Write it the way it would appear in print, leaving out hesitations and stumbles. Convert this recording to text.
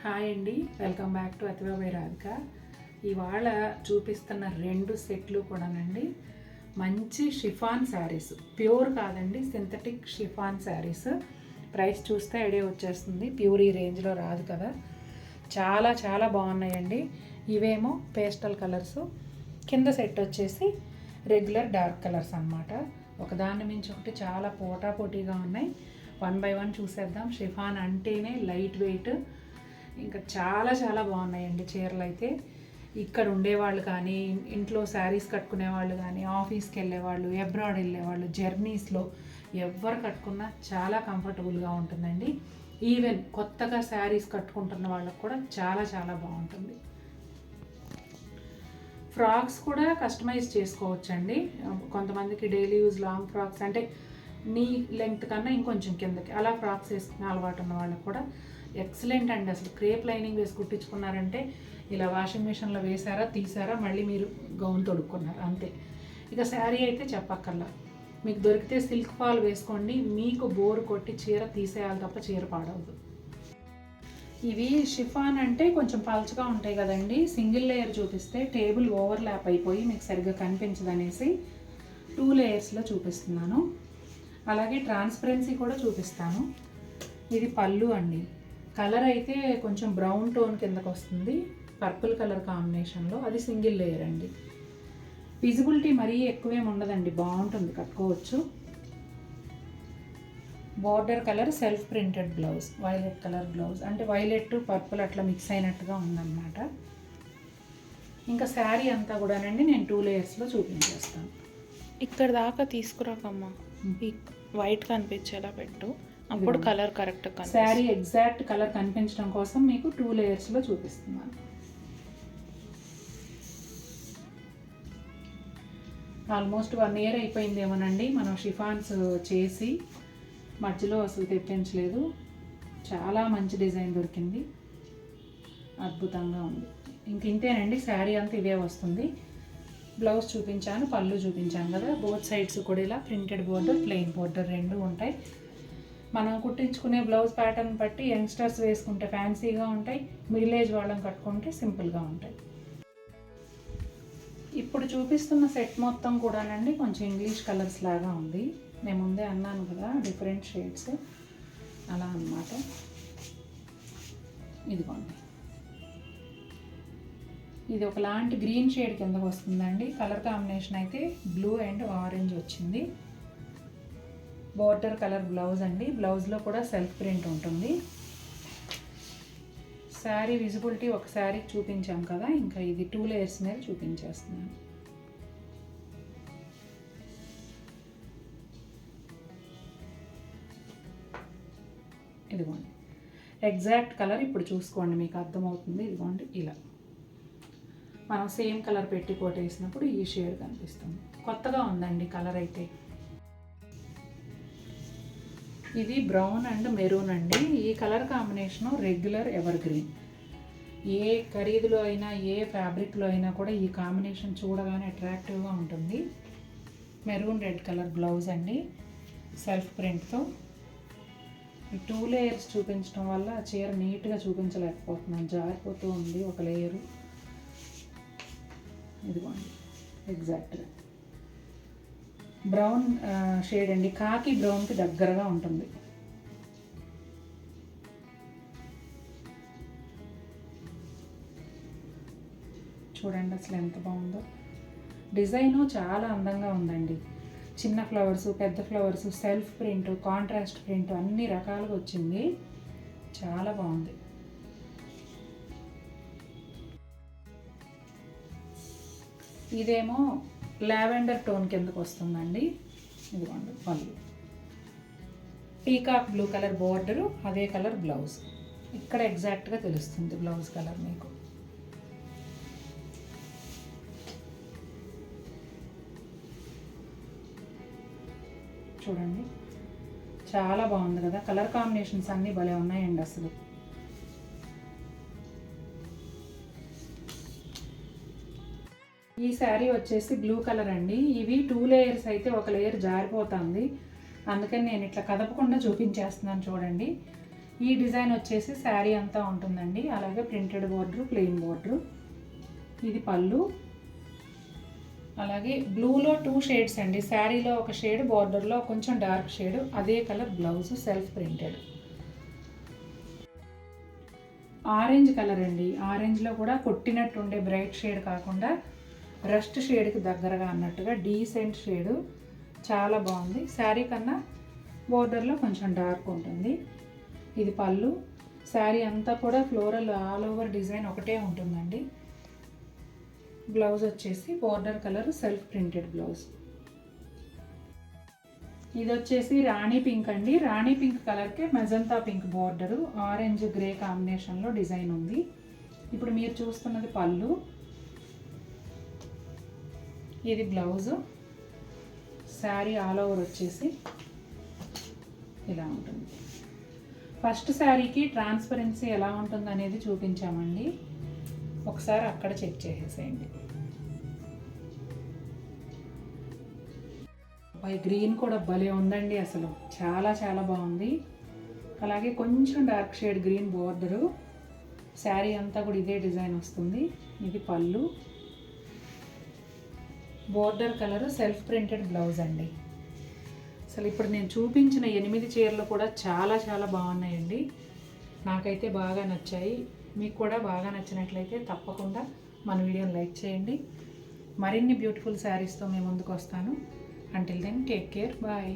Hi అండి, welcome back to Athiva by Radhika. ఇవాళ చూపిస్తున్న 2 సెట్లు కూడానండి మంచి షిఫాన్ శారీస్, ప్యూర్ కాదండి, సింథటిక్ షిఫాన్ శారీస్. ప్రైస్ చూస్తే ఐడియా వచ్చేస్తుంది, ప్యూర్ ఈ రేంజ్లో రాదు కదా. చాలా చాలా బాగున్నాయండి. ఇవేమో పేస్టల్ కలర్స్, కింద సెట్ వచ్చేసి రెగ్యులర్ డార్క్ కలర్స్ అన్నమాట. ఒకదాని మించి ఒకటి చాలా పోటాపోటీగా ఉన్నాయి. 1 by 1 చూసేద్దాం. షిఫాన్ అంటేనే లైట్ వెయిట్, ఇంకా చాలా చాలా బాగున్నాయండి చీరలు అయితే. ఇక్కడ ఉండేవాళ్ళు కానీ, ఇంట్లో శారీస్ కట్టుకునే వాళ్ళు కానీ, ఆఫీస్కి వెళ్ళేవాళ్ళు, అబ్రాడ్ వెళ్ళేవాళ్ళు, జర్నీస్లో ఎవరు కట్టుకున్నా చాలా కంఫర్టబుల్గా ఉంటుందండి. ఈవెన్ కొత్తగా శారీస్ కట్టుకుంటున్న వాళ్ళకు కూడా చాలా చాలా బాగుంటుంది. ఫ్రాక్స్ కూడా కస్టమైజ్ చేసుకోవచ్చండి. కొంతమందికి డైలీ యూజ్ లాంగ్ ఫ్రాక్స్ అంటే నీ లెంగ్త్ కన్నా ఇంకొంచెం కిందకి అలా ఫ్రాక్స్ వేసుకునే అలవాటు ఉన్న వాళ్ళకి కూడా ఎక్సలెంట్ అండి. అసలు క్రేప్ లైనింగ్ వేసి కుట్టించుకున్నారంటే ఇలా వాషింగ్ మిషన్లో వేసారా, తీసారా, మళ్ళీ మీరు గౌన్ తొడుక్కున్నారు అంతే. ఇక శారీ అయితే చెప్పక్కర్లా. మీకు దొరికితే సిల్క్ ఫాల్ వేసుకోండి, మీకు బోర్ కొట్టి చీర తీసేయాలి తప్ప చీర పాడవద్దు. ఇవి షిఫాన్ అంటే కొంచెం పల్చగా ఉంటాయి కదండి. సింగిల్ లేయర్ చూపిస్తే టేబుల్ ఓవర్లాప్ అయిపోయి మీకు సరిగ్గా కనిపించదు అనేసి 2 లేయర్స్లో చూపిస్తున్నాను. అలాగే ట్రాన్స్పరెన్సీ కూడా చూపిస్తాను. ఇది పళ్ళు అండి. కలర్ అయితే కొంచెం బ్రౌన్ టోన్ కిందకు వస్తుంది, పర్పుల్ కలర్ కాంబినేషన్లో. అది సింగిల్ లేయర్ అండి. విజిబిలిటీ మరీ ఎక్కువేం ఉండదండి, బాగుంటుంది, కట్టుకోవచ్చు. Border colour self printed blouse, violet colour blouse, అంటే వైలెట్ పర్పుల్ అట్లా మిక్స్ అయినట్టుగా ఉందన్నమాట. ఇంకా శారీ అంతా కూడానండి నేను 2 లేయర్స్లో చూపించేస్తాను. ఇక్కడ దాకా తీసుకురాకమ్మా, ఈ వైట్ కనిపించేలా పెట్టు, అప్పుడు colour correct. Sari exact colour కనిపించడం కోసం మీకు 2 లేయర్స్లో చూపిస్తున్నాను. ఆల్మోస్ట్ 1 year అయిపోయిందేమోనండి మనం షిఫాన్స్ చేసి, మధ్యలో అసలు తెప్పించలేదు. చాలా మంచి డిజైన్ దొరికింది, అద్భుతంగా ఉంది. ఇంక ఇంతేనండి, శారీ అంతా ఇవే వస్తుంది. బ్లౌజ్ చూపించాను, పళ్ళు చూపించాను కదా. బోత్ సైడ్స్ కూడా ఇలా ప్రింటెడ్ బోర్డర్, ప్లెయిన్ బోర్డర్ 2 ఉంటాయి. మనం కుట్టించుకునే బ్లౌజ్ ప్యాటర్న్ బట్టి యంగ్స్టర్స్ వేసుకుంటే ఫ్యాన్సీగా ఉంటాయి, మిడిల్ ఏజ్ వాళ్ళని కట్టుకుంటే సింపుల్గా ఉంటాయి. ఇప్పుడు చూపిస్తున్న సెట్ మొత్తం కూడానండి కొంచెం ఇంగ్లీష్ కలర్స్ లాగా ఉంది. నేను ముందే అన్నాను కదా, డిఫరెంట్ షేడ్స్ అలా అన్నమాట. ఇదిగోండి, ఇది ఒకలాంటి గ్రీన్ షేడ్ కిందకు వస్తుందండి. కలర్ కాంబినేషన్ అయితే బ్లూ అండ్ ఆరెంజ్ వచ్చింది. బార్డర్ కలర్ బ్లౌజ్ అండి. బ్లౌజ్లో కూడా సెల్ఫ్ ప్రింట్ ఉంటుంది. శారీ విజిబిలిటీ ఒక శారీ చూపించాం కదా, ఇంకా ఇది 2 లేయర్స్ మీద చూపించేస్తున్నాను. ఇదిగోండి ఎగ్జాక్ట్ కలర్ ఇప్పుడు చూసుకోండి, మీకు అర్థమవుతుంది. ఇదిగోండి ఇలా మనం సేమ్ కలర్ పెట్టి కోట్ వేసినప్పుడు ఈ షేడ్ కనిపిస్తుంది. కొత్తగా ఉందండి కలర్ అయితే. ఇది బ్రౌన్ అండ్ మెరూన్ అండి. ఈ colour combination regular ever green. ఏ ఖరీదులో అయినా, ఏ ఫ్యాబ్రిక్లో అయినా కూడా ఈ కాంబినేషన్ చూడగానే అట్రాక్టివ్గా ఉంటుంది. మెరూన్ రెడ్ కలర్ బ్లౌజ్ అండి, సెల్ఫ్ ప్రింట్తో. ఈ 2 లేయర్స్ చూపించడం వల్ల చీర నీట్గా చూపించలేకపోతున్నాను, జారిపోతూ ఉంది ఒక లేయరు. ఇదిగోండి ఎగ్జాక్ట్గా బ్రౌన్ షేడ్ అండి, కాకి బ్రౌన్కి దగ్గరగా ఉంటుంది. చూడండి అసలు ఎంత బాగుందో. డిజైను చాలా అందంగా ఉందండి. చిన్న ఫ్లవర్స్, పెద్ద flowers, self print, contrast print అన్ని రకాలుగా వచ్చింది. చాలా బాగుంది. ఇదేమో లావెండర్ టోన్ కిందకు వస్తుందండి. ఇదిగోండి పళ్ళు, పీకాక్ బ్లూ కలర్ బోర్డరు, అదే కలర్ బ్లౌజ్. ఇక్కడ ఎగ్జాక్ట్గా తెలుస్తుంది బ్లౌజ్ కలర్ మీకు. చూడండి చాలా బాగుంది కదా. కలర్ కాంబినేషన్స్ అన్నీ భలే ఉన్నాయండి అసలు. ఈ శారీ వచ్చేసి బ్లూ కలర్ అండి. ఇవి 2 లేయర్స్ అయితే ఒక లేయర్ జారిపోతుంది, అందుకని నేను ఇట్లా కదపకుండా చూపించేస్తున్నాను చూడండి. ఈ డిజైన్ వచ్చేసి శారీ అంతా ఉంటుందండి. అలాగే ప్రింటెడ్ బోర్డర్, ప్లెయిన్ బోర్డర్. ఇది పళ్ళు. అలాగే బ్లూలో 2 షేడ్స్ అండి. శారీలో ఒక షేడ్, బోర్డర్లో కొంచెం డార్క్ షేడ్, అదే colour blouse, self printed. Orange colour అండి. ఆరెంజ్లో కూడా కొట్టినట్టు ఉండే బ్రైట్ షేడ్ కాకుండా రస్ట్ షేడ్కి దగ్గరగా అన్నట్టుగా డీసెంట్ షేడు, చాలా బాగుంది. శారీ కన్నా బోర్డర్లో కొంచెం డార్క్ ఉంటుంది. ఇది పళ్ళు. శారీ అంతా కూడా ఫ్లోరల్ ఆల్ ఓవర్ డిజైన్ ఒకటే ఉంటుందండి. బ్లౌజ్ వచ్చేసి border colour, self printed blouse. ఇది వచ్చేసి రాణి పింక్ అండి. రాణి పింక్ కలర్కే magenta pink border, orange grey కాంబినేషన్లో డిజైన్ ఉంది. ఇప్పుడు మీరు చూస్తున్నది పళ్ళు. ఇది బ్లౌజు. శారీ ఆల్ ఓవర్ వచ్చేసి ఇలా ఉంటుంది. ఫస్ట్ శారీకి ట్రాన్స్పరెన్సీ ఎలా ఉంటుంది అనేది చూపించామండి. ఒకసారి అక్కడ చెక్ చేసేసేయండి. గ్రీన్ కూడా భలే ఉందండి, అసలు చాలా చాలా బాగుంది. అలాగే కొంచెం dark shade green border. Sari అంతా కూడా ఇదే డిజైన్ వస్తుంది. ఇది పళ్ళు. Border colour, self printed blouse అండి. అసలు ఇప్పుడు నేను చూపించిన 8 చీరలు కూడా చాలా చాలా బాగున్నాయండి. నాకైతే బాగా నచ్చాయి. మీకు కూడా బాగా నచ్చినట్లయితే తప్పకుండా మన వీడియోని లైక్ చేయండి. మరిన్ని బ్యూటిఫుల్ శారీస్తో మేము ముందుకు వస్తాను. Until then, take care. Bye.